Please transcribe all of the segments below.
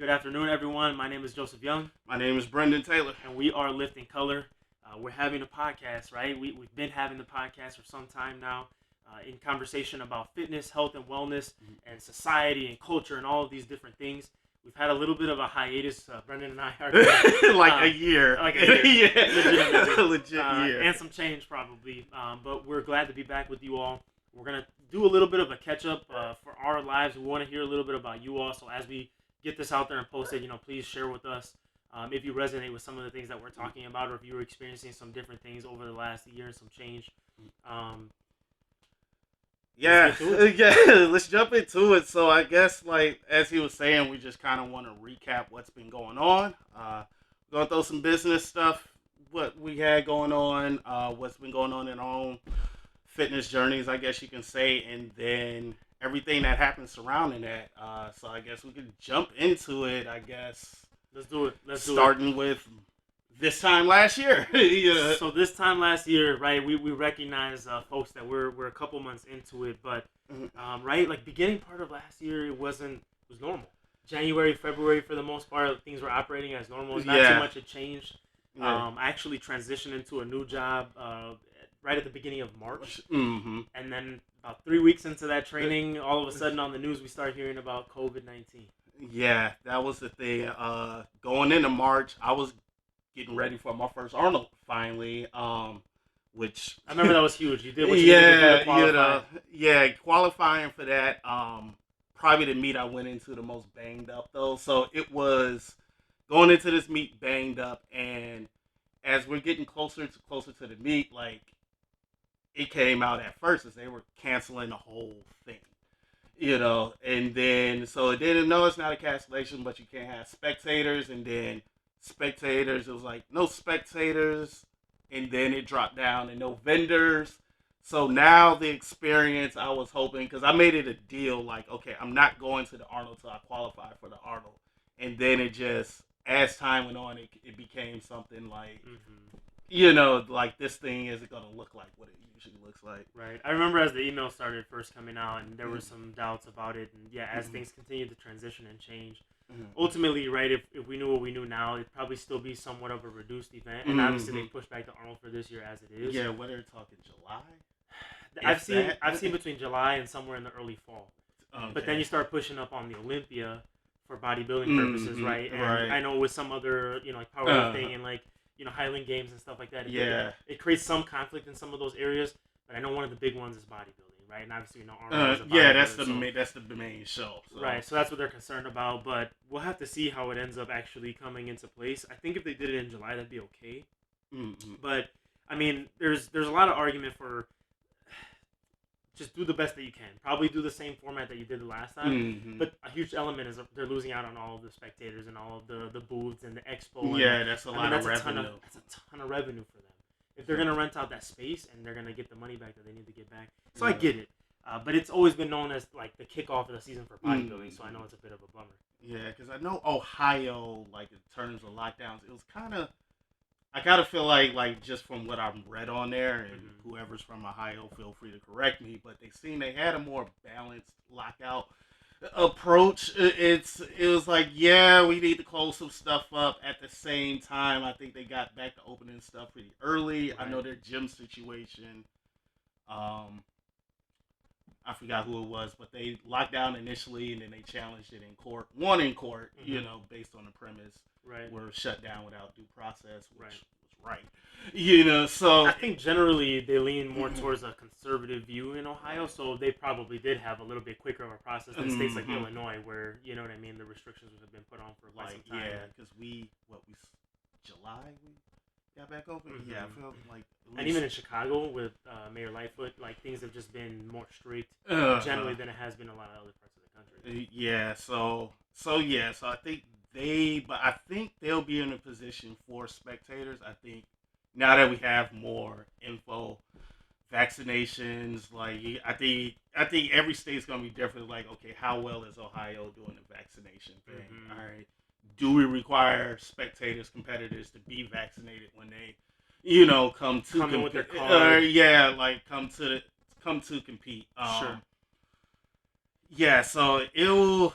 Good afternoon, everyone. My name is Joseph Young, My name is Brendan Taylor. and we are Lifting Color. We're having a podcast, right? We've been having the podcast for some time now in conversation about fitness, health, and wellness, and society and culture, and all of these different things. We've had a little bit of a hiatus. Brendan and I are Like a year. like a year. Yeah. Legit year. and some change probably. But we're glad to be back with you all. We're gonna do a little bit of a catch up for our lives. We want to hear a little bit about you all. So as we get this out there and post it, please share with us if you resonate with some of the things that we're talking about, or if you were experiencing some different things over the last year and some change. Yeah, yeah. Let's jump into it. So I guess, like as he was saying, we just kind of want to recap what's been going on. Going through some business stuff, what we had going on, what's been going on in our own fitness journeys, I guess you can say, and then everything that happened surrounding that. So I guess we could jump into it. I guess Let's do it. starting with this time last year. Yeah. So this time last year, right, we recognize folks that we're a couple months into it, but right, like beginning part of last year, it was normal. January, February, for the most part, things were operating as normal. Not too much had changed. Yeah. I actually transitioned into a new job right at the beginning of March, Mm-hmm. and then about 3 weeks into that training, all of a sudden on the news we start hearing about COVID-19. Yeah, that was the thing. Going into March, I was getting ready for my first Arnold finally. Which I remember that was huge. You did what you needed to do to qualify. Qualifying for that. Probably the meet I went into the most banged up though. So it was going into this meet banged up, and as we're getting closer to the meet, like it came out at first as they were canceling the whole thing. And then so it didn't know it's not a cancellation, but you can't have spectators, and then spectators, it was like no spectators, and then it dropped down and no vendors. So now the experience, I was hoping, because I made it a deal, like, okay, I'm not going to the Arnold till I qualify for the Arnold. And then it just, as time went on, it became something like, like this thing isn't going to look like what it usually looks like. Right. I remember as the email started first coming out, and there were some doubts about it. And yeah, as things continued to transition and change, ultimately, right, if we knew what we knew now, it'd probably still be somewhat of a reduced event. And obviously, they pushed back the Arnold for this year as it is. Yeah, whether you're talking July? I've seen between July and somewhere in the early fall. Okay. But then you start pushing up on the Olympia for bodybuilding purposes, right? And right. I know with some other, like powerlifting and like, Highland Games and stuff like that. It creates some conflict in some of those areas. But I know one of the big ones is bodybuilding, right? And obviously, Arnold is a bodybuilder, that's the main show. So. Right, so that's what they're concerned about. But we'll have to see how it ends up actually coming into place. I think if they did it in July, that'd be okay. But I mean, there's a lot of argument for just do the best that you can. Probably do the same format that you did the last time. But a huge element is they're losing out on all of the spectators and all of the booths and the expo. That's a lot of revenue. That's a ton of revenue for them. If they're going to rent out that space and they're going to get the money back that they need to get back. So I get it. But it's always been known as like the kickoff of the season for bodybuilding. So I know it's a bit of a bummer. Yeah, because I know Ohio, like in terms of lockdowns, it was kind of, I gotta feel like just from what I've read on there, and whoever's from Ohio, feel free to correct me, but they had a more balanced lockout approach. It was like, yeah, we need to close some stuff up. At the same time, I think they got back to opening stuff pretty early. Right. I know their gym situation. I forgot who it was, but they locked down initially, and then they challenged it in court. Won in court, based on the premise. Right. Were shut down without due process, which was right. So I think generally they lean more towards a conservative view in Ohio, so they probably did have a little bit quicker of a process than states like Illinois, where the restrictions have been put on for quite some time. Yeah, because July we got back open. Yeah, I felt like. And even in Chicago with Mayor Lightfoot, like things have just been more strict generally than it has been in a lot of other parts of the country. So I think I think they'll be in a position for spectators. I think now that we have more info, vaccinations, like I think every state's gonna be different. Like, okay, how well is Ohio doing the vaccination thing? All right, do we require spectators, competitors to be vaccinated when they, come in with their card? Come to compete. Sure. Yeah, so it'll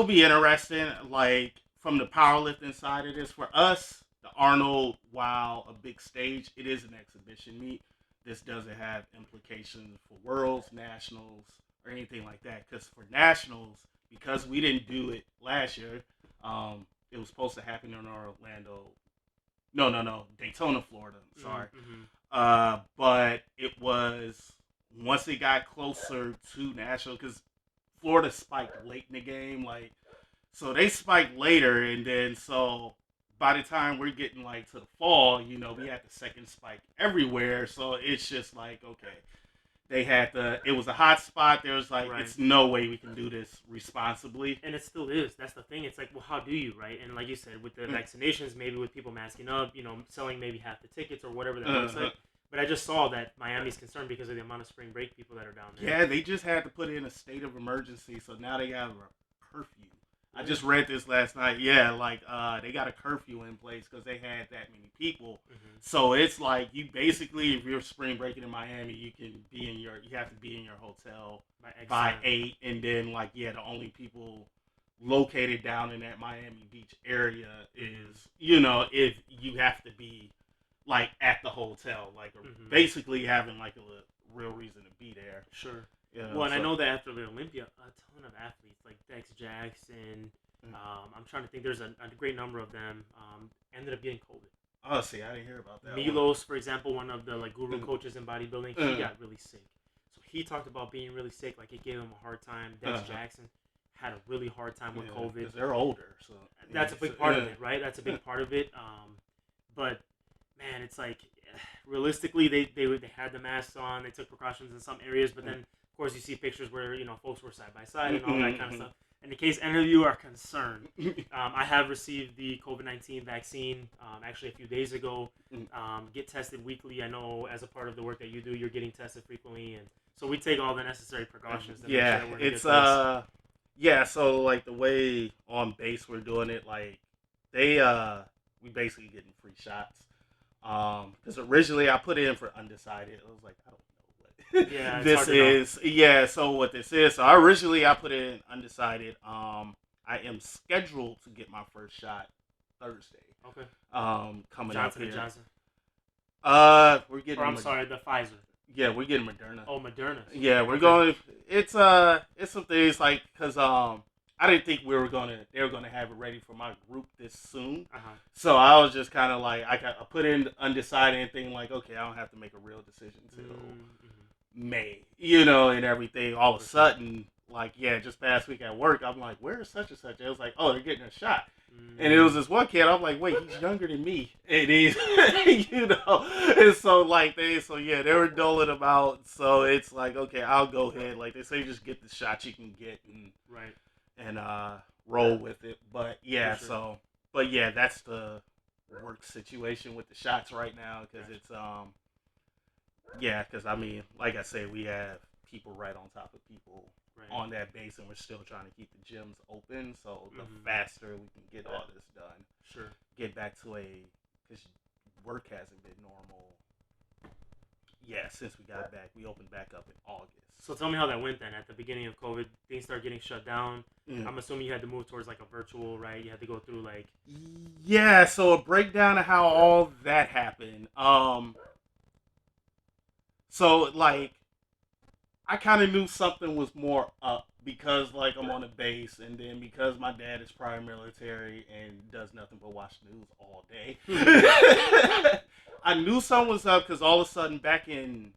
be interesting. Like from the powerlifting side of this, for us, the Arnold, while a big stage, it is an exhibition meet. This doesn't have implications for worlds, nationals, or anything like that. Because for nationals, because we didn't do it last year, it was supposed to happen in Orlando. No, Daytona, Florida. Sorry. But it was once it got closer to national, because Florida spiked late in the game, like so they spiked later, and then so by the time we're getting like to the fall, we had the second spike everywhere. So it's just like okay, they had it was a hot spot. There was like it's no way we can do this responsibly, and it still is. That's the thing. It's like, well, how do you, right? And like you said, with the vaccinations, maybe with people masking up, selling maybe half the tickets or whatever that looks like. But I just saw that Miami's concerned because of the amount of spring break people that are down there. Yeah, they just had to put in a state of emergency, so now they have a curfew. I just read this last night. Yeah, like they got a curfew in place because they had that many people. So it's like you basically, if you're spring breaking in Miami, you have to be in your hotel by 8, and then the only people located down in that Miami Beach area is if you have to be like at the hotel, like basically having like a real reason to be there. Sure. Well, and I know that after the Olympia, a ton of athletes like Dex Jackson, I'm trying to think, there's a great number of them, ended up getting COVID. Oh, see, I didn't hear about that. Milos, for example, one of the guru coaches in bodybuilding, he got really sick. So he talked about being really sick, like it gave him a hard time. Dex Jackson had a really hard time with COVID. Because they're older, so that's a big part of it, right? That's a big part of it. But man, it's like realistically, they had the masks on, they took precautions in some areas, but then of course you see pictures where folks were side by side and all that kind of stuff. And in case any of you are concerned, I have received the COVID-19 vaccine actually a few days ago. Get tested weekly. I know as a part of the work that you do, you're getting tested frequently, and so we take all the necessary precautions. To make sure that we're in it's good place. So like the way on base we're doing it, like we basically getting free shots. Because originally I put in for undecided. I was like, I don't know what this is. Yeah, so what this is. So originally I put in undecided. I am scheduled to get my first shot Thursday. Okay. Coming Johnson up here. Johnson. We're getting. The Pfizer. Yeah, we're getting Moderna. Oh, Moderna. Yeah, we're going. It's some things like because I didn't think they were gonna have it ready for my group this soon. So I was just kind of like I put in undecided and thinking like, okay, I don't have to make a real decision until May, and everything. All of a sudden, just past week at work, I'm like, where is such and such? It was like, oh, they're getting a shot. And it was this one kid. I'm like, wait, he's younger than me. And he's, And so they were doling them out. So it's like, okay, I'll go ahead. Like they say, just get the shot you can get, and roll with it. But yeah, sure. That's the work situation with the shots right now because it's because I mean, like I said, we have people right on top of people. On that base, and we're still trying to keep the gyms open. So the faster we can get all this done, get back to because work hasn't been normal. Yeah, since we got back, we opened back up in August. So tell me how that went then. At the beginning of COVID, things started getting shut down. I'm assuming you had to move towards like a virtual, right? You had to go through like. Yeah, so a breakdown of how all that happened. So like. I kind of knew something was more up because, I'm on a base, and then because my dad is prior military and does nothing but watch news all day. I knew something was up because all of a sudden, back in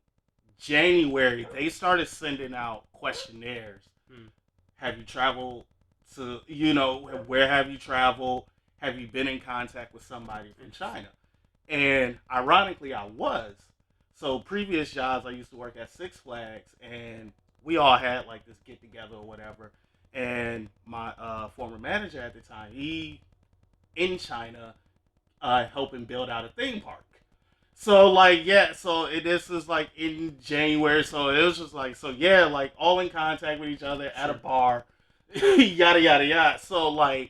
January, they started sending out questionnaires. Have you traveled to, where have you traveled? Have you been in contact with somebody from China? And ironically, I was. So previous jobs, I used to work at Six Flags, and we all had this get together or whatever. And my former manager at the time, he in China, helping build out a theme park. So this is in January. So it was just all in contact with each other at a bar, yada yada yada. So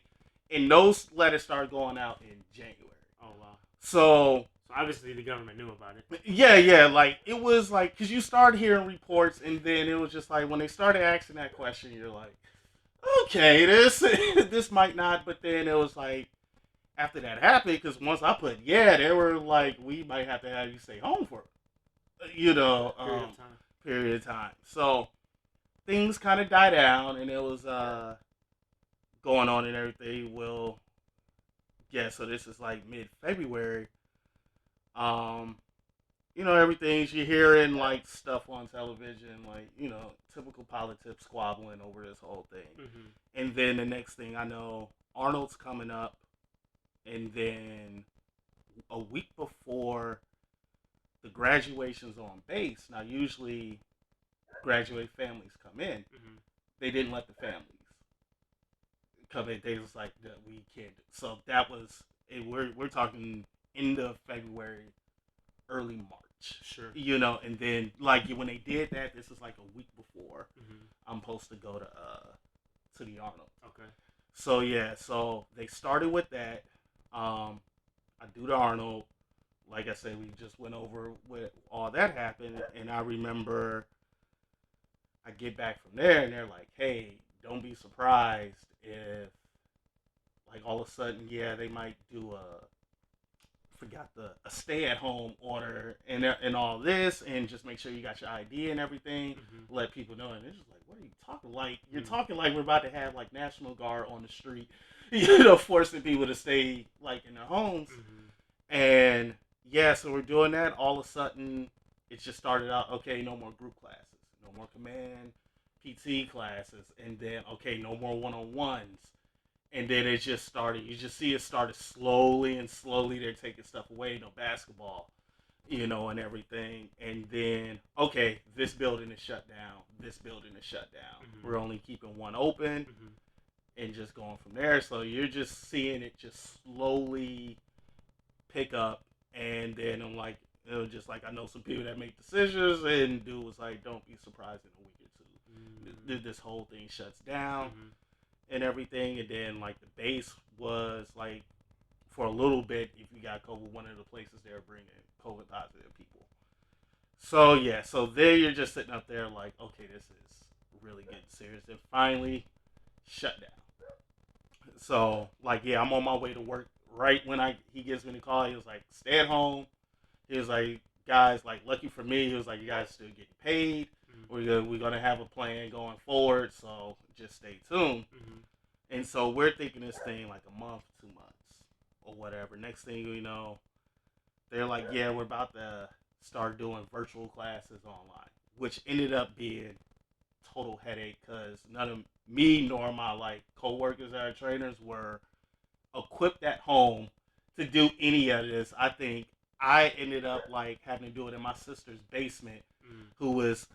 and those letters started going out in January. Oh wow. So obviously the government knew about it. Yeah, it was because you started hearing reports, and then it was just when they started asking that question, you're like, okay, this might not. But then it was like after that happened, because once I put they were like, we might have to have you stay home for, period of time. So things kind of died down, and it was going on and everything. Well, yeah. So this is like mid-February. Um, everything you're hearing like stuff on television, like typical politics squabbling over this whole thing. Mm-hmm. And then the next thing I know, Arnold's coming up, and then a week before the graduation's on base. Now, usually, graduate families come in. Mm-hmm. They didn't let the families come in. They was like, we can't. So that was. We're talking end of February, early March. Sure. And then like when they did that, this is like a week before I'm supposed to go to the Arnold. Okay. So yeah, so they started with that. I do the Arnold. Like I said, we just went over with all that happened, and I remember I get back from there, and they're like, "Hey, don't be surprised if, like, all of a sudden, they might do a stay-at-home order and all this, and just make sure you got your ID and everything. Mm-hmm. Let people know." And they're just like, "What are you talking like? You're talking like we're about to have like National Guard on the street, forcing people to stay like in their homes." Mm-hmm. And yeah, so we're doing that. All of a sudden, it just started out, okay, no more group classes, no more command PT classes, and then okay, no more one-on-ones. And then it just started. You just see it started slowly and slowly. They're taking stuff away. No basketball, and everything. And then, okay, this building is shut down. This building is shut down. Mm-hmm. We're only keeping one open, and just going from there. So you're just seeing it just slowly pick up. And then I'm like, it was just like, I know some people that make decisions, and dude was like, don't be surprised in a week or two. This whole thing shuts down. And everything, and then like the base was like for a little bit, if you got COVID, one of the places they were bringing COVID positive people. So yeah, so there you're just sitting up there like, okay, this is really getting serious. And finally, shut down. So like, yeah, I'm on my way to work. Right when he gives me the call, he was like, stay at home. He was like, guys, like, lucky for me, he was like, you guys still getting paid. We're gonna have a plan going forward, so just stay tuned. And so we're thinking this thing like a month, 2 months, or whatever. Next thing you know, they're like, yeah, we're about to start doing virtual classes online, which ended up being total headache because none of me nor my like coworkers that are trainers were equipped at home to do any of this. I think I ended up like having to do it in my sister's basement, who was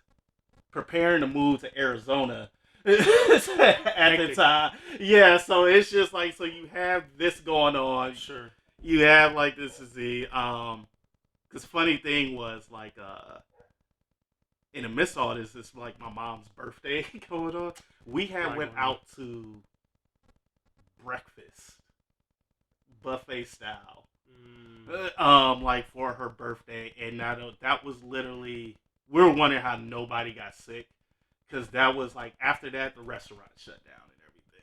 preparing to move to Arizona at the time. Yeah, so it's just like, so you have this going on. Sure. You have like this is the because funny thing was like in the midst of all this, it's like my mom's birthday going on. We had went out to breakfast, buffet style, like for her birthday, and that was literally. We were wondering how nobody got sick, because that was like after that the restaurant shut down and everything.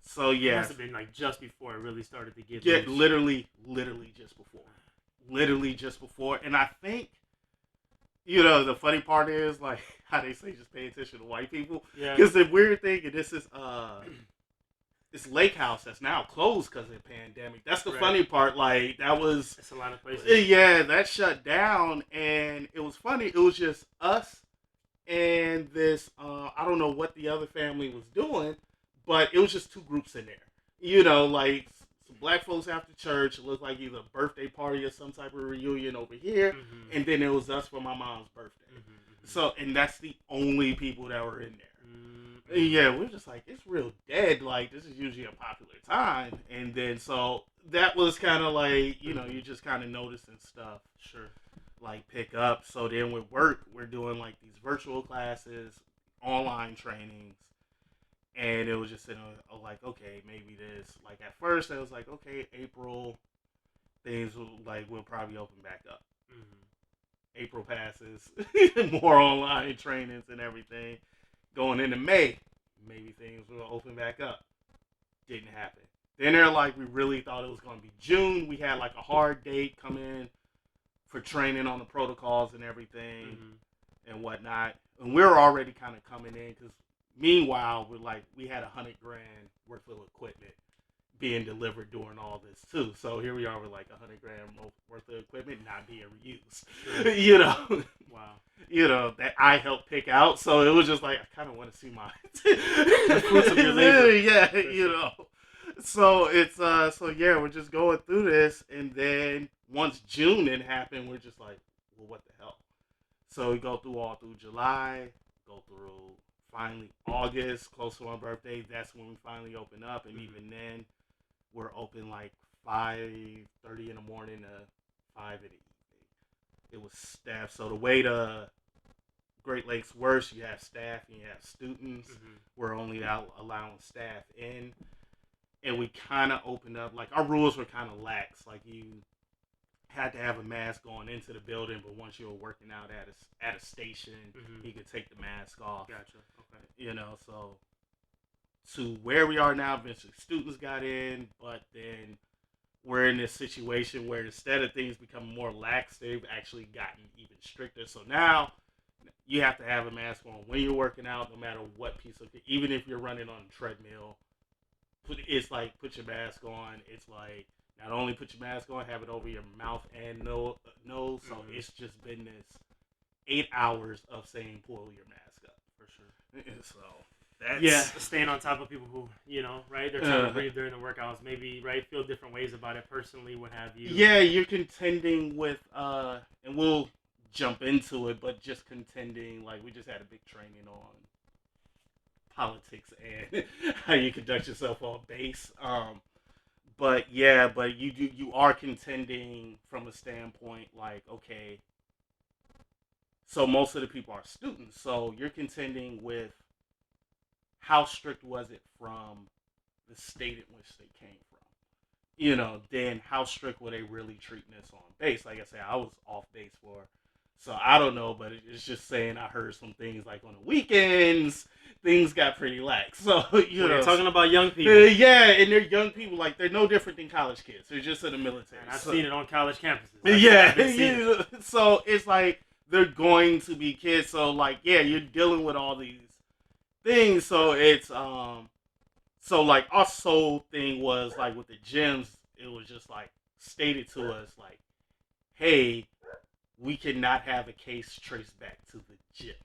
So yeah, it must have been like just before it really started to get. Yeah, literally just before. And I think, the funny part is like how they say just pay attention to white people. Yeah. Because the weird thing, and this is this lake house that's now closed because of the pandemic. That's the funny part. Like that was. It's a lot of places. Yeah, that shut down, and it was funny. It was just us and this. I don't know what the other family was doing, but it was just two groups in there. Like some black folks after church. It looked like either a birthday party or some type of reunion over here, and then it was us for my mom's birthday. So, and that's the only people that were in there. Yeah, we're just like, it's real dead. Like, this is usually a popular time. And then, so, that was kind of like, you're just kind of noticing stuff. Sure. Like, pick up. So then with work, we're doing, like, these virtual classes, online trainings. And it was just, like, okay, maybe this. Like, at first, I was like, okay, April, things will, like, will probably open back up. April passes, more online trainings and everything. Going into May maybe things will open back up. Didn't happen. Then they're like, we really thought it was going to be June. We had like a hard date come in for training on the protocols and everything and whatnot. And we were already kind of coming in because meanwhile, we had $100,000 worth of equipment being delivered during all this too. So here we are with like $100,000 worth of equipment not being reused. You know. Wow. You know, that I helped pick out. So it was just like, I kind of want to see my the fruits of your labor. Yeah, you know. So it's so yeah, we're just going through this, and then once June didn't happen, we're just like, well, what the hell? So we go through all through July, go through finally August, close to my birthday. That's when we finally open up, and even then, we're open like 5:30 in the morning to 5 in the evening. It was staff. So the way the Great Lakes works, you have staff and you have students. We're only allowing staff in. And we kind of opened up, like, our rules were kind of lax. Like, you had to have a mask going into the building, but once you were working out at a station, you could take the mask off. Gotcha. Okay. You know, so to where we are now, eventually students got in, but then we're in this situation where instead of things becoming more lax, they've actually gotten even stricter. So now you have to have a mask on when you're working out, no matter what piece of it, even if you're running on a treadmill. It's like, put your mask on. It's like, not only put your mask on, have it over your mouth and nose. So it's just been this 8 hours of saying, pull your mask up. For sure. So that's... staying on top of people who, you know, right? They're trying to breathe during the workouts. Maybe, right, feel different ways about it personally, what have you. Yeah, you're contending with, and we'll jump into it, but just contending, like, we just had a big training on politics and how you conduct yourself on base. But you are contending from a standpoint like, okay, so most of the people are students, so you're contending with how strict was it from the state in which they came from. You know, then how strict were they really treating this on base? Like I said, I was off base for, so I don't know, but it's just saying I heard some things like on the weekends, things got pretty lax. So, you know. Talking about young people. Yeah, and they're young people. Like, they're no different than college kids. They're just in the military. And I've seen it on college campuses. It. So, it's like, they're going to be kids. So, like, yeah, you're dealing with all these things. So, it's, so, like, our sole thing was, like, with the gyms, it was just, like, stated to us, like, hey, we cannot have a case traced back to the gym.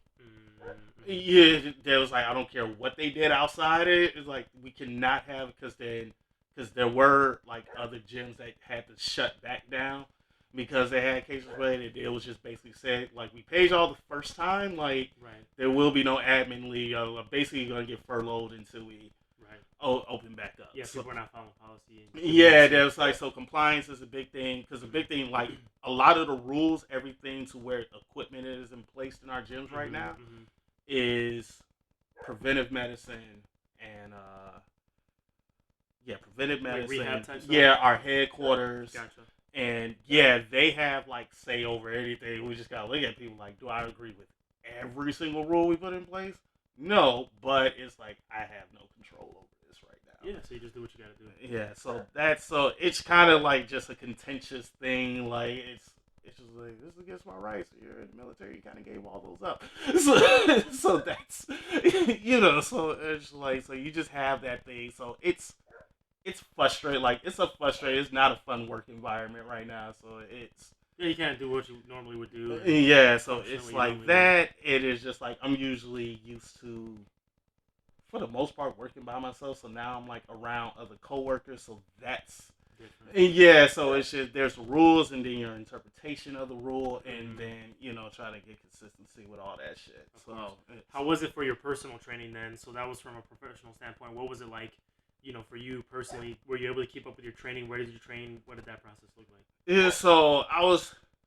Yeah, there was like, I don't care what they did outside it. It's like, we cannot have, because there were like other gyms that had to shut back down because they had cases where it was just basically said, like, we paid y'all the first time, like, there will be no admin leave. Basically, you're gonna get furloughed until we open back up. Yeah, people are not following policy. Yeah, there's like, so compliance is a big thing, because the big thing, like, a lot of the rules, everything to where equipment is in place in our gyms right now is preventive medicine and preventive medicine. Like rehab type stuff? Yeah, our headquarters. Gotcha. And yeah, they have like say over anything. We just gotta look at people like, do I agree with every single rule we put in place? No, but it's like, I have no control over this right now. Yeah, so you just do what you gotta do. Yeah, so it's kind of like just a contentious thing. Like, it's just like, this is against my rights. You're in the military, you kind of gave all those up. So that's, you know, so it's like, so you just have that thing. So it's frustrating. Like, it's not a fun work environment right now. So it's, yeah, you can't do what you normally would do. Yeah, so it's like that. It is just like, I'm usually used to, for the most part, working by myself. So now I'm like around other coworkers. So that's different. Yeah, so it's just, there's rules and then your interpretation of the rule, and then, you know, trying to get consistency with all that shit. So how was it for your personal training then? So that was from a professional standpoint. What was it like, you know, for you personally? Were you able to keep up with your training? Where did you train? What did that process look like? Yeah,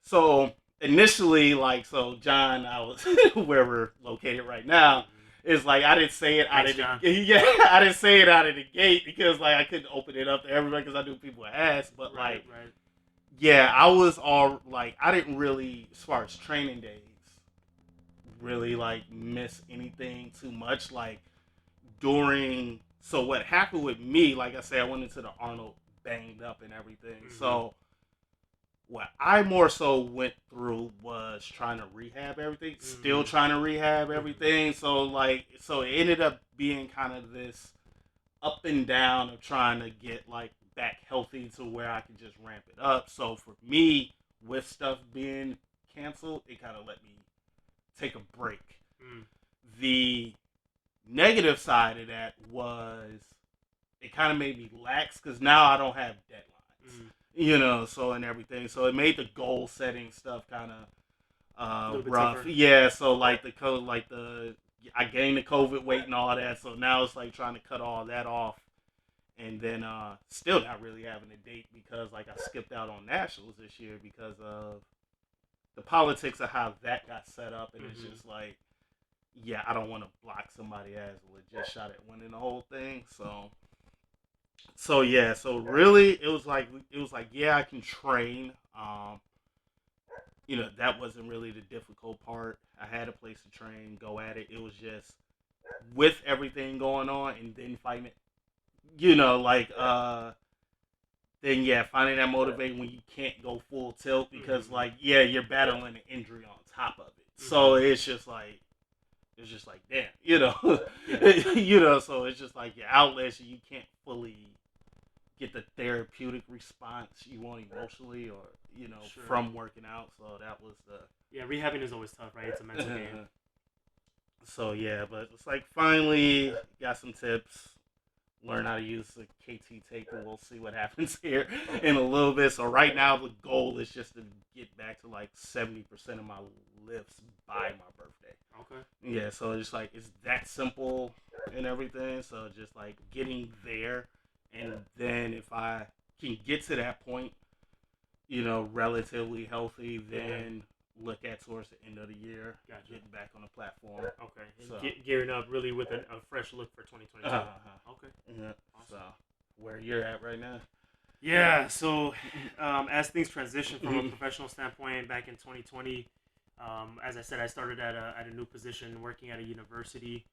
so initially, like, so John, I was where we're located right now. It's like, I didn't say it out of the I didn't say it out of the gate because, like, I couldn't open it up to everybody because I knew people would ask. But yeah, I was all like, I didn't really, as far as training days, really like miss anything too much. Like, So what happened with me, like I said, I went into the Arnold banged up and everything. Mm-hmm. So what I more so went through was trying to rehab everything, mm-hmm. still trying to rehab everything. So it ended up being kind of this up and down of trying to get like back healthy to where I could just ramp it up. So for me, with stuff being canceled, it kind of let me take a break. Mm. The negative side of that was it kind of made me lax because now I don't have deadlines, so and everything. So it made the goal setting stuff kind of rough. Tougher. Yeah, so I gained the COVID weight and all that. So now it's like trying to cut all that off, and then still not really having a date because like I skipped out on nationals this year because of the politics of how that got set up, and mm-hmm. it's just like. Yeah, I don't want to block somebody as a legit shot at winning the whole thing. So really it was like yeah, I can train. That wasn't really the difficult part. I had a place to train, go at it. It was just with everything going on and then fighting it. Then yeah, finding that motivating when you can't go full tilt because mm-hmm. You're battling an injury on top of it. Mm-hmm. So it's just like damn, yeah. So it's just like your outlets, you can't fully get the therapeutic response you want emotionally or, sure. from working out. So that was rehabbing is always tough, right? It's a mental game. So yeah, but it's like finally got some tips, learn how to use the KT tape, and we'll see what happens here in a little bit. So right now the goal is just to get back to like 70% of my lifts by my birthday. Okay. Yeah, so it's like it's that simple and everything. So just like getting there, and then if I can get to that point, relatively healthy, then look at towards the end of the year, getting back on the platform. Okay, and so, gearing up really with a fresh look for 2022. Okay. Yeah. Awesome. So where you're at right now? Yeah. So as things transition from a professional standpoint back in 2020. As I said, I started at a new position working at a university,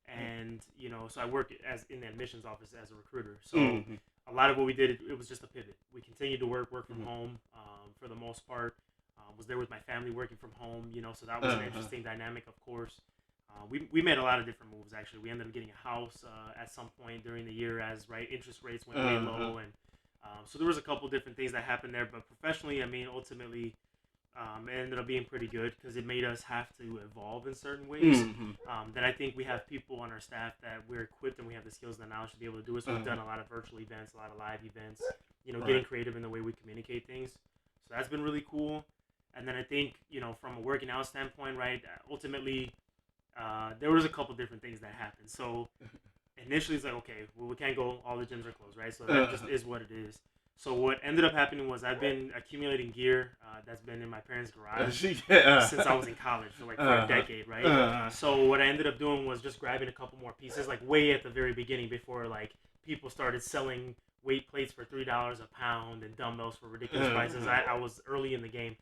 and so I work in the admissions office as a recruiter. So mm-hmm. a lot of what we did, it was just a pivot. We continued to work from mm-hmm. home for the most part. Was there with my family working from home, so that was an interesting dynamic, of course. We made a lot of different moves, actually. We ended up getting a house at some point during the year as interest rates went way low, and so there was a couple different things that happened there. But professionally, I mean, ultimately. It ended up being pretty good because it made us have to evolve in certain ways. Mm-hmm. That I think we have people on our staff that we're equipped and we have the skills and knowledge to be able to do it. So we've done a lot of virtual events, a lot of live events, getting creative in the way we communicate things. So that's been really cool. And then I think, from a working out standpoint, right, ultimately, there was a couple different things that happened. So initially it's like, okay, well, we can't go, all the gyms are closed, right? So that just is what it is. So what ended up happening was I've been accumulating gear that's been in my parents' garage since I was in college, so for a decade, right? So what I ended up doing was just grabbing a couple more pieces, like way at the very beginning before people started selling weight plates for $3 a pound and dumbbells for ridiculous prices. I was early in the game.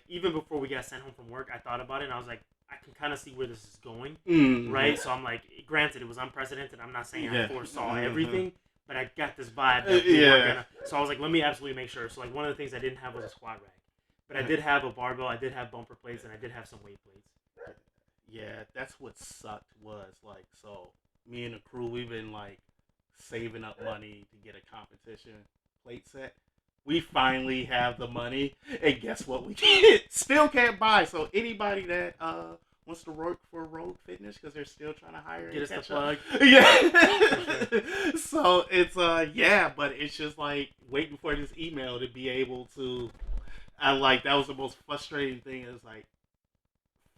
Even before we got sent home from work, I thought about it and I was like, I can kind of see where this is going, right? So I'm like, granted, it was unprecedented. I'm not saying I foresaw everything. But I got this vibe that we weren't gonna. So I was like, let me absolutely make sure. So one of the things I didn't have was a squat rack, but I did have a barbell, I did have bumper plates, and I did have some weight plates. Yeah, that's what sucked was so me and the crew, we've been saving up money to get a competition plate set. We finally have the money, and guess what? We still can't buy. So anybody that wants to work for Rogue Fitness because they're still trying to hire. Get us the plug. Yeah. So it's but it's just waiting for this email to be able to. That was the most frustrating thing. Is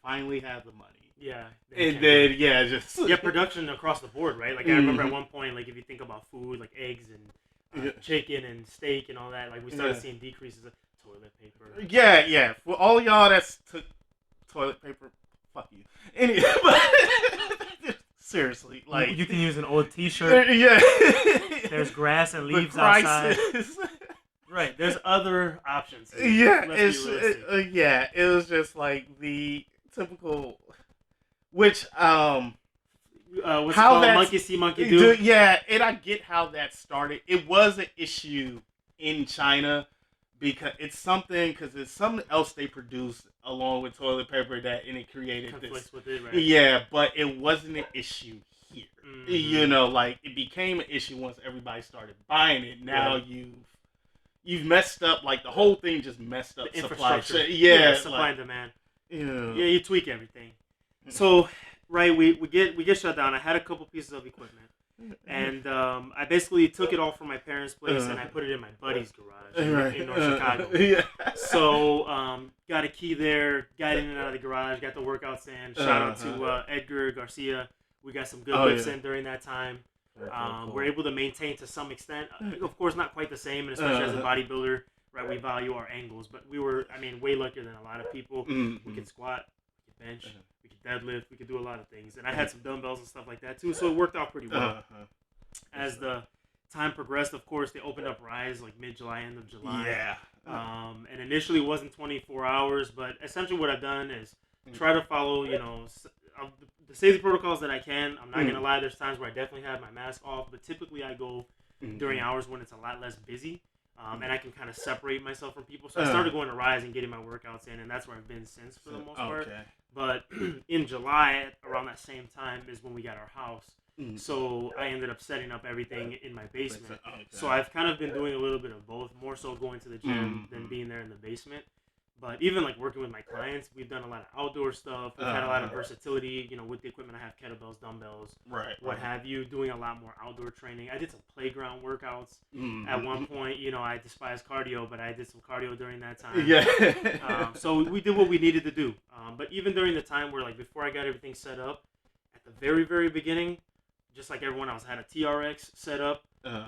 finally have the money. Yeah. And then just production across the board, right? I remember at one point, if you think about food, eggs and chicken and steak and all that, we started seeing decreases of toilet paper. Yeah. For all y'all that's took toilet paper. Fuck you. Anyway, seriously, you can use an old T-shirt. Yeah. There's grass and leaves outside. Right. There's other options. Yeah. It was just the typical, which what's it called? Monkey see, monkey do. Yeah, and I get how that started. It was an issue in China because it's something else they produce along with toilet paper that and it created Conflicts this. With it, right? Yeah, but it wasn't an issue here. Mm-hmm. You know, like it became an issue once everybody started buying it. Now you've messed up, like the whole thing just messed up the supply. Yeah, supply and demand. Yeah, you tweak everything. So right, we get shut down. I had a couple pieces of equipment, and I basically took it all from my parents' place and I put it in my buddy's garage in North Chicago. Yeah. So got a key there, got in and out of the garage, got the workouts in. Shout out to Edgar Garcia. We got some good lifts in during that time. Cool. We're able to maintain to some extent. Of course, not quite the same, and especially as a bodybuilder, right? We value our angles, but we were, way luckier than a lot of people. Mm-hmm. We could squat, we could bench, we could deadlift, we could do a lot of things, and I had some dumbbells and stuff like that too, so it worked out pretty well. As the time progressed, of course, they opened up Rise like mid-July, end of July. Yeah. And initially it wasn't 24 hours, but essentially what I've done is try to follow, the safety protocols that I can. I'm not going to lie, there's times where I definitely have my mask off, but typically I go during hours when it's a lot less busy, and I can kind of separate myself from people. So I started going to Rise and getting my workouts in, and that's where I've been since for the most part. But in July, around that same time, is when we got our house. So I ended up setting up everything in my basement. So I've kind of been doing a little bit of both, more so going to the gym than being there in the basement. But even like working with my clients, we've done a lot of outdoor stuff. We've had a lot of versatility, with the equipment. I have kettlebells, dumbbells, what have you, doing a lot more outdoor training. I did some playground workouts at one point. I despise cardio, but I did some cardio during that time. Yeah. So we did what we needed to do. But even during the time where, like, before I got everything set up, at the very, very beginning, just like everyone else, had a TRX set up.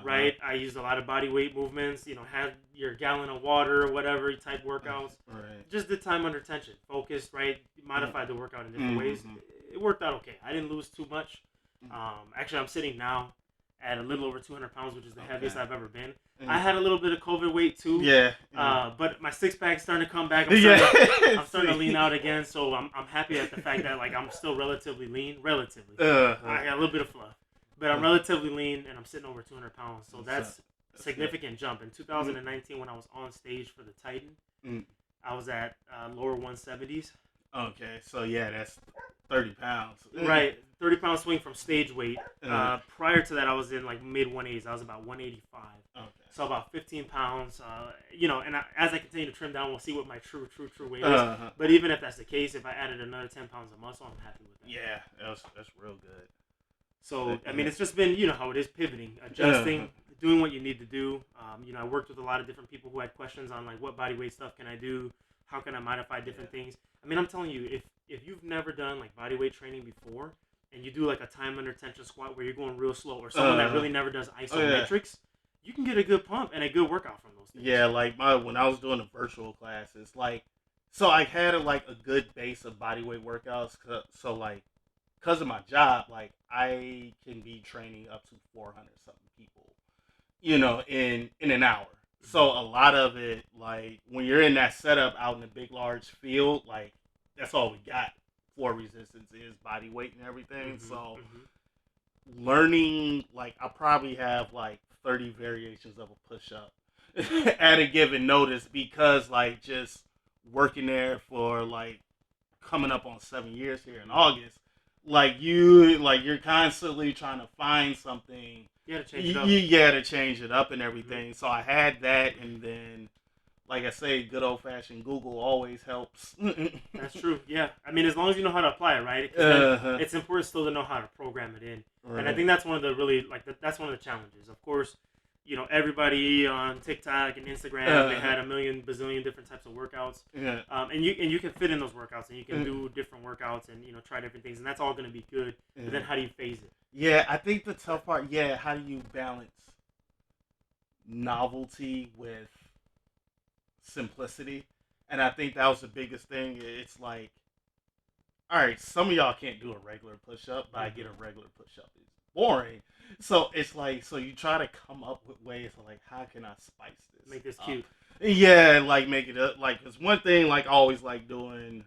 Right, I used a lot of body weight movements. Had your gallon of water, whatever type workouts. Just did time under tension, focused. Right, modified the workout in different ways. It worked out okay. I didn't lose too much. Actually, I'm sitting now at a little over 200 pounds, which is the heaviest I've ever been. I had a little bit of COVID weight too. But my six pack's starting to come back. I'm starting to lean out again. So I'm happy at the fact that I'm still relatively lean. I got a little bit of fluff. But I'm relatively lean, and I'm sitting over 200 pounds. So that's a significant jump. In 2019, when I was on stage for the Titan, I was at lower 170s. Okay, so yeah, that's 30 pounds. Right, 30-pound swing from stage weight. Prior to that, I was in like mid 180s. I was about 185. Okay. So about 15 pounds. And as I continue to trim down, we'll see what my true weight is. But even if that's the case, if I added another 10 pounds of muscle, I'm happy with that. Yeah, that's real good. So, it's just been, how it is, pivoting, adjusting, doing what you need to do. I worked with a lot of different people who had questions on, like, what body weight stuff can I do? How can I modify different things? I'm telling you, if you've never done, like, body weight training before, and you do, like, a time under tension squat where you're going real slow, or someone that really never does isometrics, you can get a good pump and a good workout from those things. Yeah, like, when I was doing the virtual classes, like, so I had, a good base of body weight workouts, so, like, because of my job, like, I can be training up to 400 something people, in an hour. So a lot of it, like, when you're in that setup out in a big, large field, like, that's all we got for resistance is body weight and everything. So learning, like, I probably have, like, 30 variations of a push-up at a given notice because, like, just working there for, like, coming up on 7 years here in August. You're constantly trying to find something. You gotta change it up. You gotta change it up and everything. So I had that, and then, like I say, good old fashioned Google always helps. That's true. Yeah, as long as you know how to apply it, right? It's important still to know how to program it in. Right. And I think that's one of the that's one of the challenges. Of course, everybody on TikTok and Instagram, they had a million bazillion different types of workouts. Yeah. And you can fit in those workouts, and you can do different workouts, and try different things, and that's all going to be good. But then how do you phase it? Yeah, I think the tough part. Yeah, how do you balance novelty with simplicity? And I think that was the biggest thing. It's like, all right, some of y'all can't do a regular push-up, but I get a regular push-up. It's boring. So it's like, so you try to come up with ways of, like, how can I spice this? Make this cute. Yeah, like, make it up. Like, it's one thing, like, I always like doing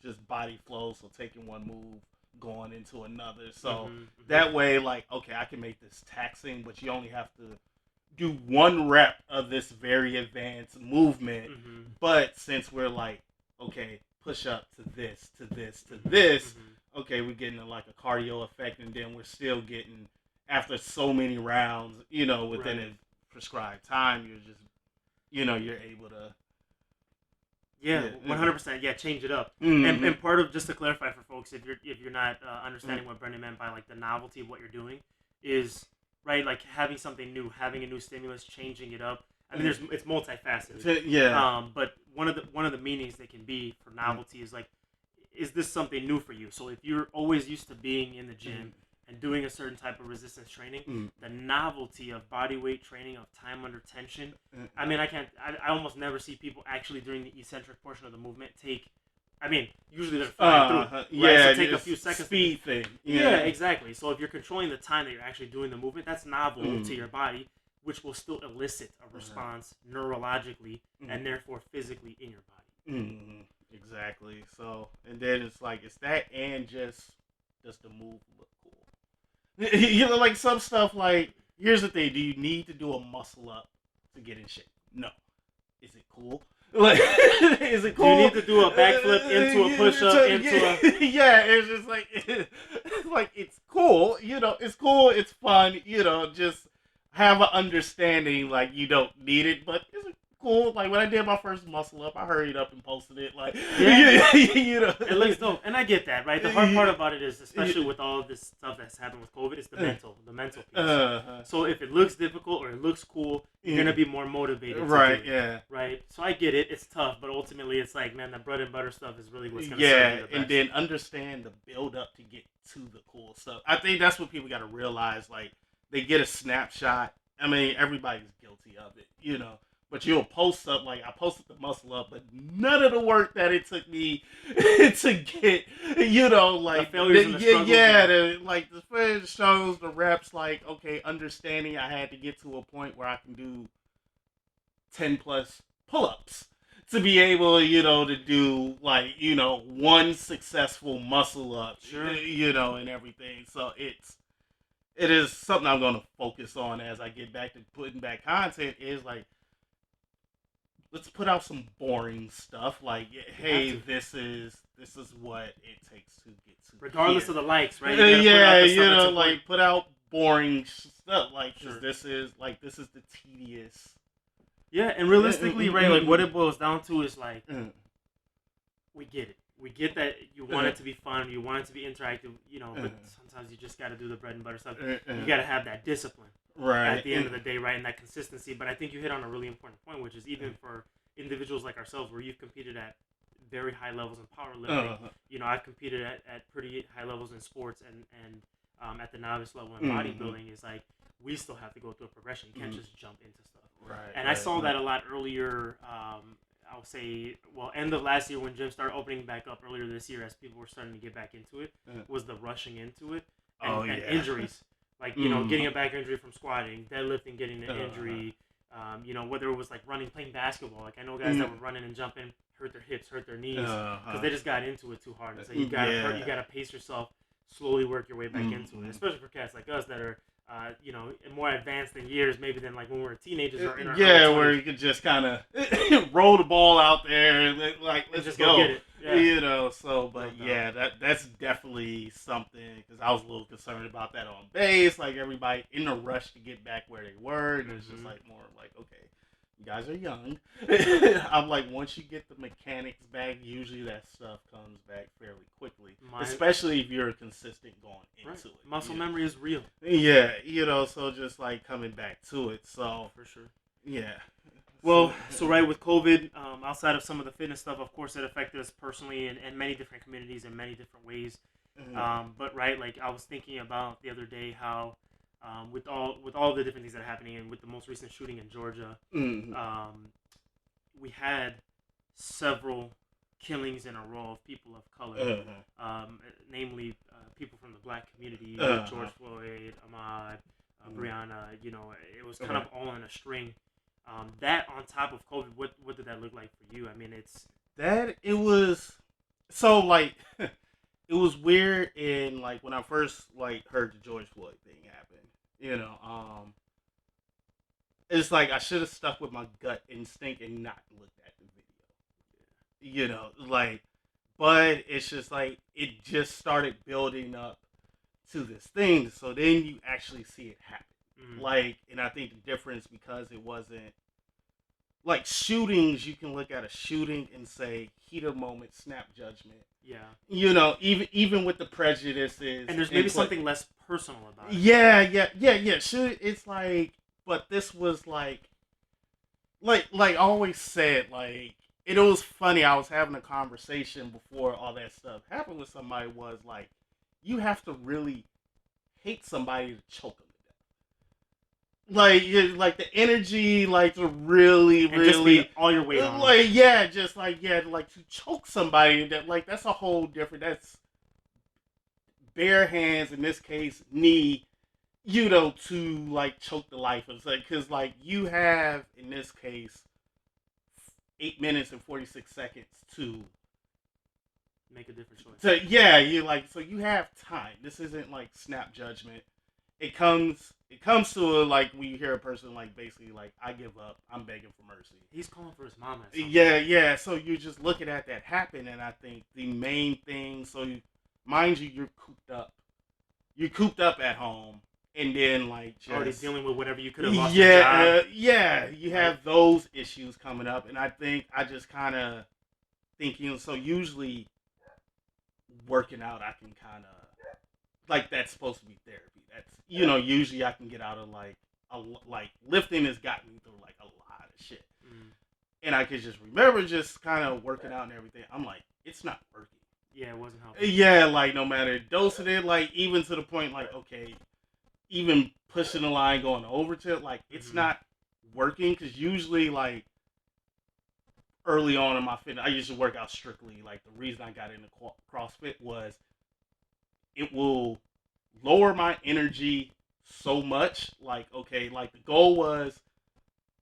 just body flow. So taking one move, going into another. So that way, like, okay, I can make this taxing, but you only have to do one rep of this very advanced movement. But since we're like, okay, push up to this, to this, to this, okay, we're getting like a cardio effect, and then we're still getting, after so many rounds, within a prescribed time, you're just, you're able to. Yeah, 100%. Yeah, change it up. And part of, just to clarify for folks, if you're not understanding what Brendan meant by like the novelty of what you're doing, is right, like having something new, having a new stimulus, changing it up. I mean, it's multifaceted. Yeah. But one of the meanings that can be for novelty is like, is this something new for you? So if you're always used to being in the gym and doing a certain type of resistance training, the novelty of body weight training, of time under tension. I mean, I almost never see people actually during the eccentric portion of the movement take. I mean, usually they're flying through. Right? Yeah, so take a few seconds. Speed thing. Yeah, exactly. So if you're controlling the time that you're actually doing the movement, that's novel to your body, which will still elicit a response neurologically and therefore physically in your body. Exactly. So, and then it's like, it's that and just the move look cool. Like some stuff like, here's the thing, do you need to do a muscle up to get in shape? No. Is it cool? Like, is it cool? Do you need to do a backflip into a push-up yeah, it's just like, it's cool, it's cool, it's fun, just have an understanding, like, you don't need it, but is it cool? Like, when I did my first muscle up, I hurried up and posted it, like, It looks dope, and I get that, right? The hard part about it is, especially with all of this stuff that's happened with COVID, it's the mental piece. So if it looks difficult or it looks cool, you're gonna be more motivated. Right, yeah. Right? So I get it, it's tough, but ultimately it's like, man, the bread and butter stuff is really what's gonna serve you the best. And then understand the build up to get to the cool stuff. I think that's what people gotta realize, like, they get a snapshot. I mean, everybody's guilty of it, But you'll post up, like, I posted the muscle up, but none of the work that it took me to get, like, the failures and the struggles. The failures, the struggles, the reps, like, okay, understanding I had to get to a point where I can do 10 plus pull-ups to be able, to do, like, one successful muscle up, and everything. So it is something I'm going to focus on as I get back to putting back content, is like, let's put out some boring stuff. Like, hey, this is what it takes to get to regardless of the likes, right? Put out boring stuff. Like, this is the tedious. Yeah, and realistically, right, like, what it boils down to is, like, we get it. We get that you want it to be fun, you want it to be interactive, but sometimes you just got to do the bread and butter stuff. You got to have that discipline, right, at the end of the day, right, and that consistency. But I think you hit on a really important point, which is even for individuals like ourselves, where you've competed at very high levels in powerlifting. I've competed at pretty high levels in sports and at the novice level in bodybuilding. Is like, we still have to go through a progression. You can't just jump into stuff. Right. And I saw that a lot earlier. I'll say, end of last year when gyms started opening back up earlier this year, as people were starting to get back into it, was the rushing into it and injuries. Like, getting a back injury from squatting, deadlifting, getting an injury, whether it was like running, playing basketball. Like, I know guys that were running and jumping, hurt their hips, hurt their knees, because they just got into it too hard. And so you gotta pace yourself, slowly work your way back into it, especially for cats like us that are more advanced in years, maybe than like when we were teenagers or in our where you could just kind of roll the ball out there and like, let's just go get it. That's definitely something, because I was a little concerned about that on base, like everybody in a rush to get back where they were, and it's just like more like, okay, you guys are young. I'm like, once you get the mechanics back, usually that stuff comes back fairly quickly, especially if you're consistent going into it. Muscle memory is real. Yeah, so just like coming back to it. So for sure. Yeah. Well, so right, with COVID, outside of some of the fitness stuff, of course, it affected us personally in many different communities in many different ways. But right, like, I was thinking about the other day how, with all the different things that are happening, and with the most recent shooting in Georgia, we had several killings in a row of people of color, namely people from the black community, George Floyd, Ahmaud, Breonna. It was kind of all in a string. That on top of COVID, what did that look like for you? I mean, it was so like it was weird in like when I first like heard the George Floyd thing happen. You know, it's like I should have stuck with my gut instinct and not looked at the video. You know, like, but it's just like it just started building up to this thing. So then you actually see it happen. Mm-hmm. Like, and I think the difference because it wasn't like shootings. You can look at a shooting and say heat of moment, snap judgment. Yeah. You know, even with the prejudices, and there's maybe something less personal about it. Yeah. Should it's like, but this was like I always said, like, it was funny. I was having a conversation before all that stuff happened with somebody. Was like, you have to really hate somebody to choke them to death. Like the energy, like to really just be all your weight on. Like like to choke somebody that like that's a whole different. That's bare hands in this case, knee. You know, to like choke the life of like because like you have in this case 8 minutes and 46 seconds to make a different choice. So yeah, you like so you have time. This isn't like snap judgment. It comes to like when you hear a person like basically like I give up. I'm begging for mercy. He's calling for his mama. Yeah. So you're just looking at that happen, and I think the main thing. So mind you, you're cooped up. You're cooped up at home. And then, like, just already dealing with whatever you could have lost your job. You have those issues coming up. And I think I just kind of thinking, so usually working out, I can kind of, like, that's supposed to be therapy. That's, you know, usually I can get out of, like lifting has gotten me through, like, a lot of shit. Mm. And I could just remember just kind of working out and everything. I'm like, it's not working. Yeah, it wasn't helping. Yeah, like, no matter dosing it, like, even to the point, like, okay, even pushing the line, going over to it, like, it's not working. Because usually, like, early on in my fitness, I used to work out strictly. Like, the reason I got into CrossFit was it will lower my energy so much. Like, okay, like, the goal was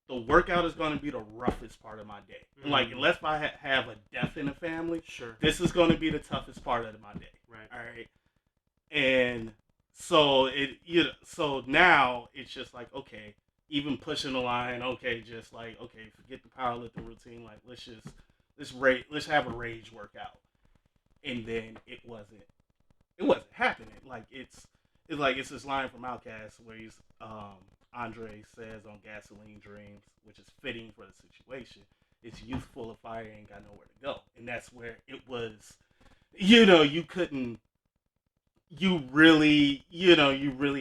the workout is going to be the roughest part of my day. Mm-hmm. Like, unless I have a death in the family, sure, this is going to be the toughest part of my day. Right. All right. And so so now it's just like, okay, even pushing the line, okay, just like, okay, forget the powerlifting routine, like let's have a rage workout. And then it wasn't happening. Like it's this line from Outkast where he's Andre says on Gasoline Dreams, which is fitting for the situation. It's youth full of fire, ain't got nowhere to go. And that's where it was, you know, you really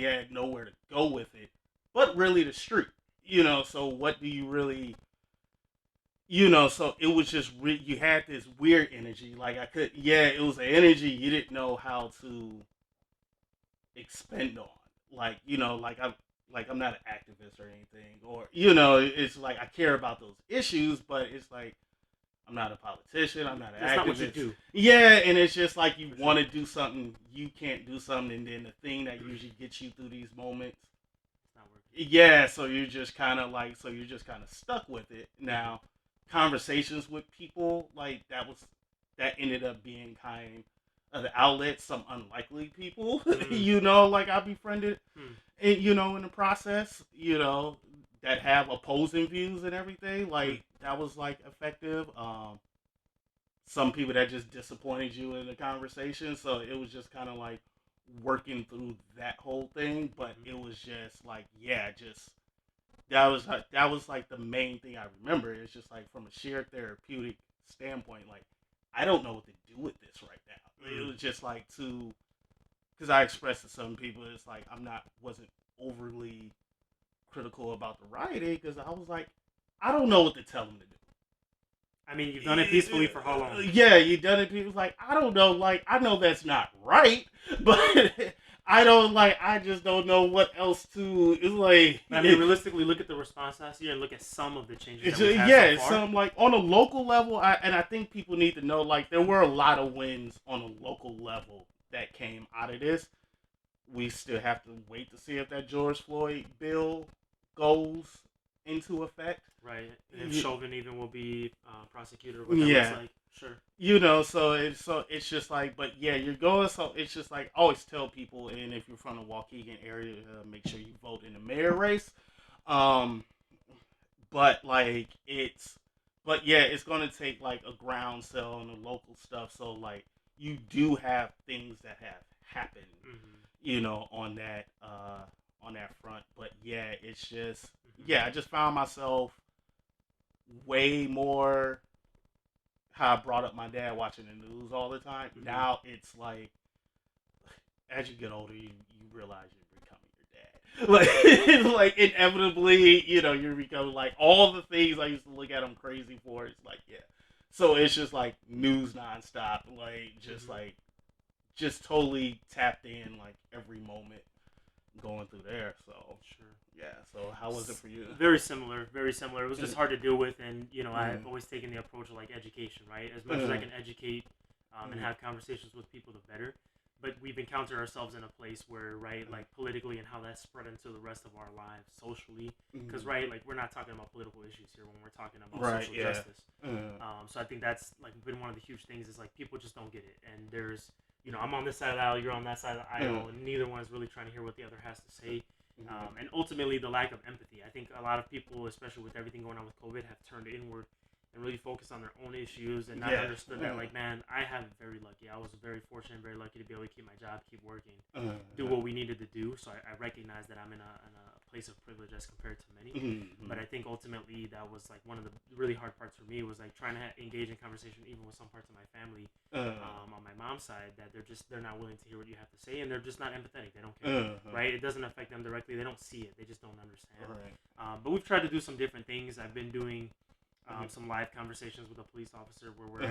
had nowhere to go with it, but really the street, you know, so what do you really, you know, so it was just, you had this weird energy, like it was an energy you didn't know how to expend on, like, you know, I'm not an activist or anything, or, you know, it's like, I care about those issues, but it's like, I'm not a politician. I'm not an activist. That's not what you do. Yeah, and it's just like you want to do something, you can't do something, and then the thing that usually gets you through these moments, it's not working. Yeah, so you're just kind of stuck with it. Now, conversations with people like that ended up being kind of the outlet. Some unlikely people, you know, like I befriended, and you know, in the process, you know, that have opposing views and everything, like that was like effective. Some people that just disappointed you in the conversation, so it was just kind of like working through that whole thing. But it was just like, that was like the main thing I remember. It's just like from a sheer therapeutic standpoint, like I don't know what to do with this right now. It was just like because I expressed to some people, it's like wasn't overly critical about the rioting because I was like, I don't know what to tell them to do. I mean, you've done it peacefully for how long? Yeah, you've done it peacefully. Like, I don't know, like, I know that's not right, but I just don't know what else to, it's like. I mean, realistically, look at the response last year and look at some of the changes that we've had so far. Some, like, on a local level, and I think people need to know, like, there were a lot of wins on a local level that came out of this. We still have to wait to see if that George Floyd bill goes into effect. Right. And if Chauvin even will be prosecuted or whatever it's like. Sure. It's just like, but yeah, you're going. So it's just like I always tell people, and if you're from the Waukegan area, make sure you vote in the mayor race. Um, but like but yeah, it's gonna take like a ground cell and the local stuff. So like you do have things that have happened, on that front. But yeah, it's just I just found myself way more how I brought up my dad watching the news all the time. Mm-hmm. Now it's like as you get older, you realize you're becoming your dad. Like inevitably, you're becoming like all the things I used to look at him crazy for. It's like so it's just like news nonstop, like just totally tapped in like every moment going through there. So sure. Yeah. So how was it for you? Very similar. Very similar. It was just hard to deal with, and I've always taken the approach of like education, right? As much as I can educate and have conversations with people, the better. But we've encountered ourselves in a place where, right, like politically and how that's spread into the rest of our lives socially. Because, right, like we're not talking about political issues here when we're talking about social justice. So I think that's like been one of the huge things is like people just don't get it. And there's, I'm on this side of the aisle, you're on that side of the aisle, and neither one is really trying to hear what the other has to say. And ultimately, the lack of empathy. I think a lot of people, especially with everything going on with COVID, have turned inward and really focused on their own issues and not understood that, like, man, I have very lucky. I was very fortunate, very lucky to be able to keep my job, keep working, do what we needed to do. So I recognize that I'm in a place of privilege as compared to many. But I think ultimately that was like one of the really hard parts for me was like trying to engage in conversation even with some parts of my family on my mom's side that they're not willing to hear what you have to say and they're just not empathetic. They don't care, right? It doesn't affect them directly. They don't see it. They just don't understand. Right. But we've tried to do some different things. I've been doing some live conversations with a police officer where we're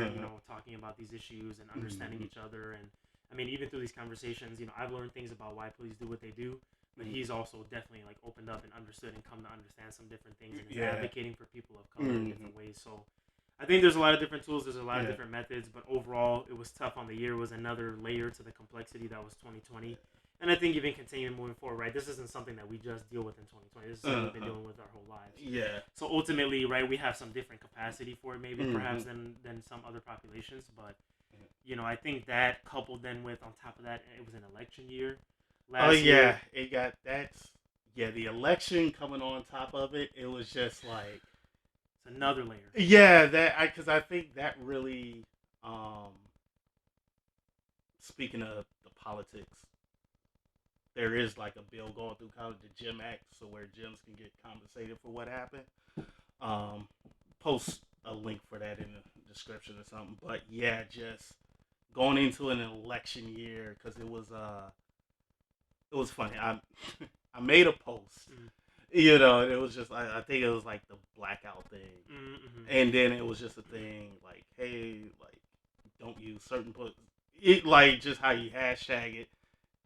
talking about these issues and understanding each other. And I mean, even through these conversations, I've learned things about why police do what they do, but he's also definitely like opened up and understood and come to understand some different things and is advocating for people of color in different ways. So I think there's a lot of different tools, there's a lot of different methods, but overall it was tough on the year. It was another layer to the complexity that was 2020. And I think even continuing moving forward, right, this isn't something that we just deal with in 2020. This is something we've been dealing with our whole lives. Yeah. So ultimately, right, we have some different capacity for it maybe perhaps than some other populations. But, I think that coupled then with, on top of that, it was an election year last year. It got the election coming on top of it. It was just like... It's another layer. Yeah, because I think that really, speaking of the politics, there is like a bill going through kind of the Gym Act, so where gyms can get compensated for what happened. Post a link for that in the description or something. But yeah, just going into an election year because it was funny. I made a post. It was just I think it was like the blackout thing, and then it was just a thing like, hey, like don't use certain it like just how you hashtag it.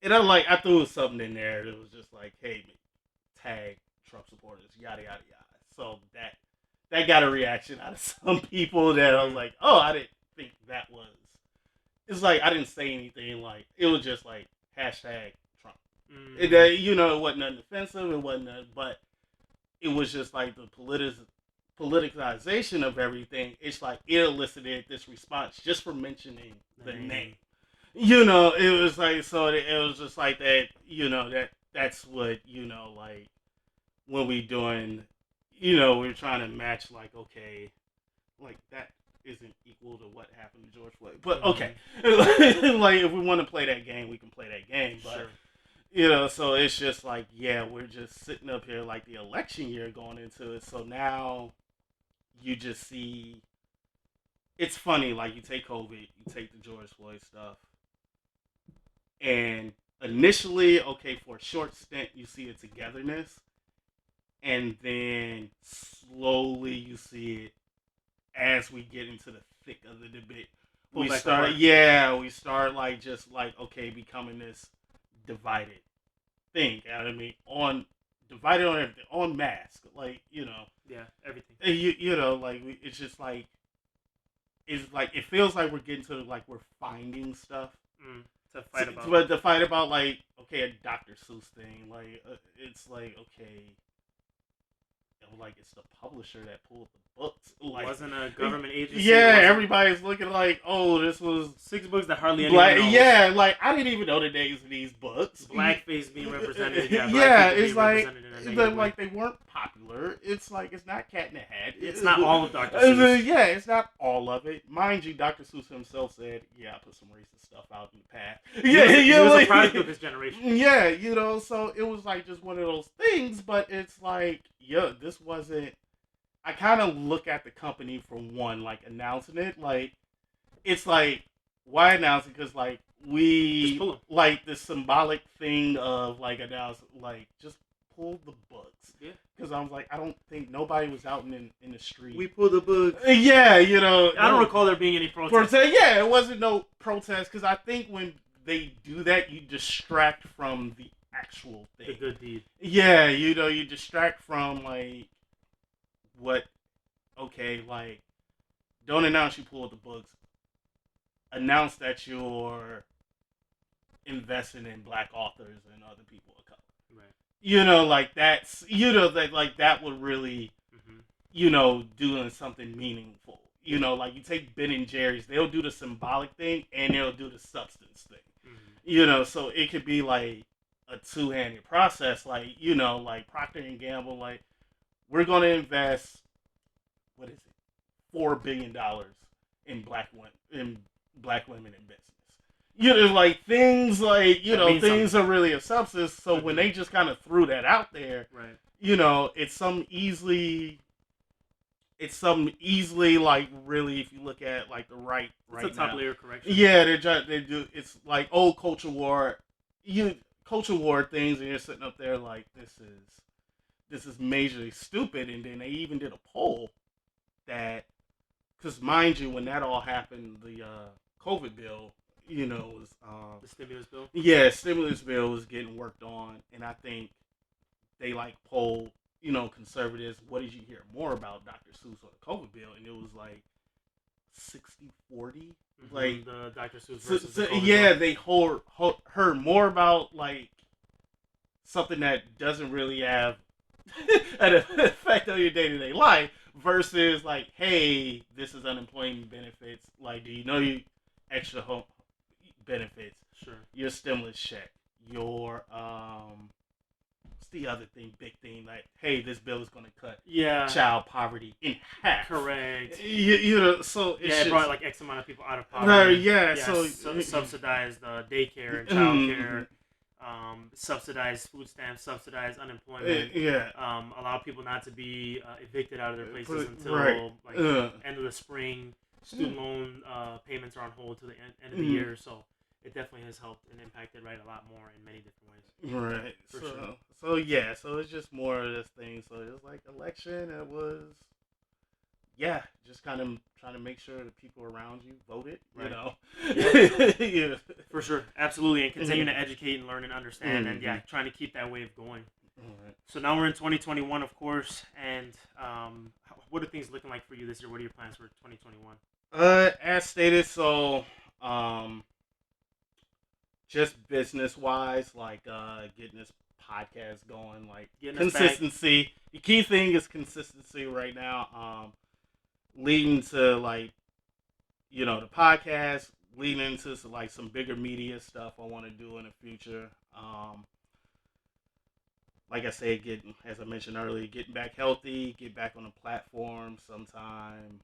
And I threw something in there that was just like, hey, tag Trump supporters, yada yada yada. So that got a reaction out of some people that I was like, oh, I didn't think that was. It's like I didn't say anything. Like it was just like hashtag Trump. It wasn't nothing offensive. It wasn't nothing, but it was just like the politicization of everything. It's like it elicited this response just for mentioning the name. It was like, so it was just like that, that's what, like when we doing, we're trying to match like, okay, like that isn't equal to what happened to George Floyd, but okay. Like if we want to play that game, we can play that game, but so it's just like, we're just sitting up here like the election year going into it. So now you just see, it's funny, like you take COVID, you take the George Floyd stuff, and initially, okay, for a short stint, you see a togetherness, and then slowly you see it as we get into the thick of the debate. We start like just like, okay, becoming this divided thing. I mean, divided on everything, on mask, like everything. It's just like it feels like we're getting to like we're finding stuff. To fight about like, okay, a Dr. Seuss thing, like it's like, okay, it was like it's the publisher that pulled the books. Like, it wasn't a government agency. Yeah, everybody's looking like, oh, this was 6 books that hardly anyone knows. Yeah, like I didn't even know the names of these books. Blackface being represented. Yeah, yeah, it's like they weren't popular. It's like it's not Cat in the Hat. It's not all of Dr. Seuss. Yeah, it's not all of it. Mind you, Dr. Seuss himself said, "Yeah, I put some racist stuff out in the past." Yeah, he was a product of his generation. Yeah, so it was like just one of those things. But it's like, this wasn't. I kind of look at the company for one, like announcing it, like it's like why announce it? Because like we like the symbolic thing of like announce, like just pull the books. Yeah. Because I was like, I don't think nobody was out in the street. We pulled the books. Yeah, I don't recall there being any protest. Yeah, it wasn't no protest because I think when they do that, you distract from the actual thing. The good deed. Yeah, you distract from like. What? Okay, like, don't announce you pulled the books. Announce that you're investing in black authors and other people of color. Right. Like that's that like that would really, doing something meaningful. Like you take Ben and Jerry's, they'll do the symbolic thing and they'll do the substance thing. Mm-hmm. So it could be like a two-handed process. Like like Procter and Gamble, like. We're going to invest, what is it, $4 billion in black women in business. Like things like, things are really of substance. So when they just kind of threw that out there, right. It's some easily like really, if you look at like the right now. It's a top layer correction. Yeah, they do. It's like old culture war things, and you're sitting up there like this is majorly stupid. And then they even did a poll that, because mind you, when that all happened, the COVID bill, was the stimulus bill. Yeah, stimulus bill was getting worked on, and I think they like polled, conservatives. What did you hear more about Dr. Seuss or the COVID bill? And it was like 60-40. Like the Dr. Seuss versus the COVID bill. They heard more about like something that doesn't really have an effect on your day-to-day life versus like, hey, this is unemployment benefits. Like, do you know you extra home benefits? Sure. Your stimulus check. Your what's the other thing? Big thing like, hey, this bill is going to cut child poverty in half. Correct. So it brought like X amount of people out of poverty. So subsidized daycare and childcare. Subsidized food stamps, subsidized unemployment. Allow people not to be evicted out of their places until end of the spring. Student loan payments are on hold to the end of the year, so it definitely has helped and impacted a lot more in many different ways. Right. Sure. So it's just more of this thing. So it was like election. It was just kind of trying to make sure the people around you voted, Yeah. For sure. Absolutely. And continue to educate and learn and understand and trying to keep that wave going. Right. So now we're in 2021, of course, and what are things looking like for you this year? What are your plans for 2021? As stated, so just business wise, like getting this podcast going, like consistency. The key thing is consistency right now. Leading to like, the podcast, leading into some bigger media stuff I want to do in the future. Like I said, as I mentioned earlier, getting back healthy, get back on the platform sometime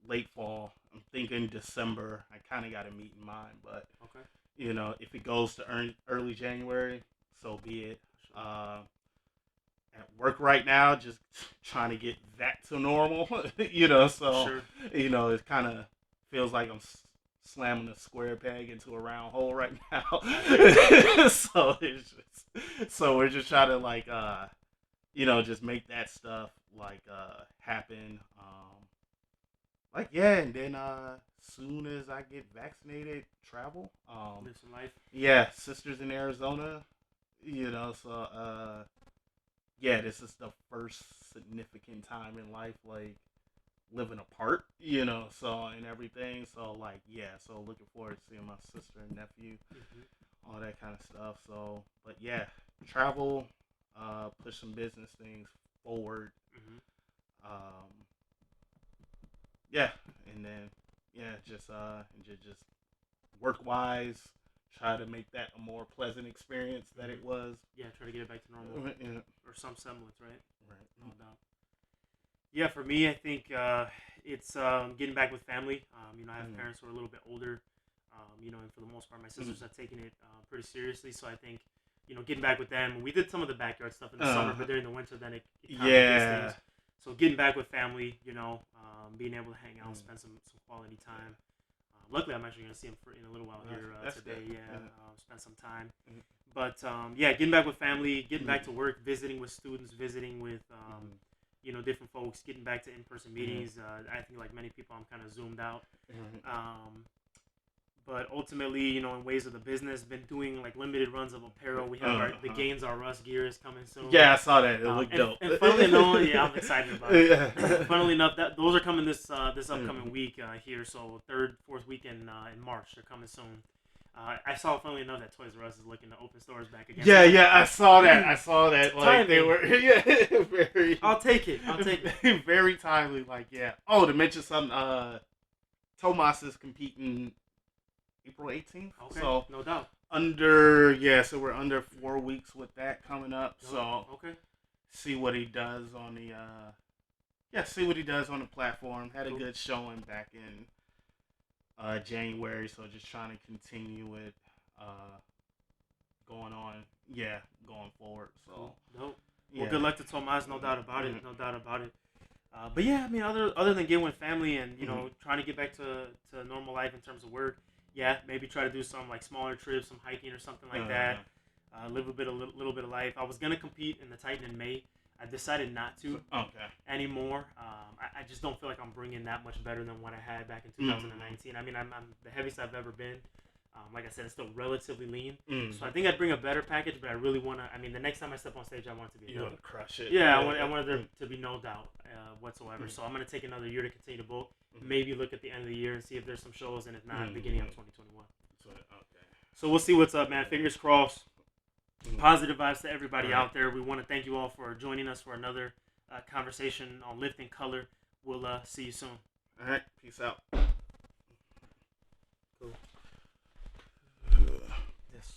late fall. I'm thinking December. I kind of got a meet in mind, but okay. If it goes to early January, so be it. At work right now, just trying to get that to normal, so, sure. It kind of feels like I'm slamming a square peg into a round hole right now. So we're just trying to like, just make that stuff like, happen. And then, soon as I get vaccinated, travel. Live some life. Yeah, sisters in Arizona, so, this is the first significant time in life, like, living apart, so, and everything. So, like, so looking forward to seeing my sister and nephew, all that kind of stuff. So, but travel, push some business things forward. Mm-hmm. Yeah, and then just work wise, try to make that a more pleasant experience that it was. Yeah, try to get it back to normal or some semblance, right? Right. No doubt. Yeah, for me, I think it's getting back with family. I have parents who are a little bit older. And for the most part, my sisters have taken it pretty seriously. So I think, getting back with them. We did some of the backyard stuff in the summer, but during the winter, then it kind of gets things. So getting back with family, being able to hang out and spend some quality time. Luckily, I'm actually going to see him in a little while here today. Good. Spend some time. Mm-hmm. But getting back with family, getting back to work, visiting with students, visiting with different folks, getting back to in-person meetings. I think like many people, I'm kind of zoomed out. But ultimately, in ways of the business, been doing like limited runs of apparel. We have the Gains R Us gear is coming soon. Yeah, I saw that. It looked dope. And funnily enough, I'm excited about it. Funnily enough, those are coming this upcoming week here. So 3rd, 4th weekend in March, they're coming soon. I saw, funnily enough, that Toys R Us is looking to open stores back again. Yeah, I saw that. Like they were, very. I'll take it. Very timely. Like, yeah. Oh, to mention something, Tomas is competing April 18th. Okay, so no doubt. So we're under 4 weeks with that coming up. So see what he does on the platform. Had a good showing back in January, so just trying to continue it going forward. So dope. Well, good luck to Tomas, no doubt about it. No doubt about it. But yeah, I mean, other than getting with family and trying to get back to normal life in terms of work, maybe try to do some like smaller trips, some hiking or something like that. Live a little bit of life. I was gonna compete in the Titan in May. I decided not to anymore. I just don't feel like I'm bringing that much better than what I had back in 2019. I mean, I'm the heaviest I've ever been. Like I said, it's still relatively lean. So I think I'd bring a better package, but I really want to. I mean, the next time I step on stage, I want it to be. You want to crush it? Yeah, I want there to be no doubt whatsoever. So I'm going to take another year to continue to book. Maybe look at the end of the year and see if there's some shows, and if not, beginning of 2021. So we'll see what's up, man. Fingers crossed. Positive vibes to everybody out there. We want to thank you all for joining us for another conversation on Lifting Color. We'll see you soon. All right. Peace out. Cool. Yes,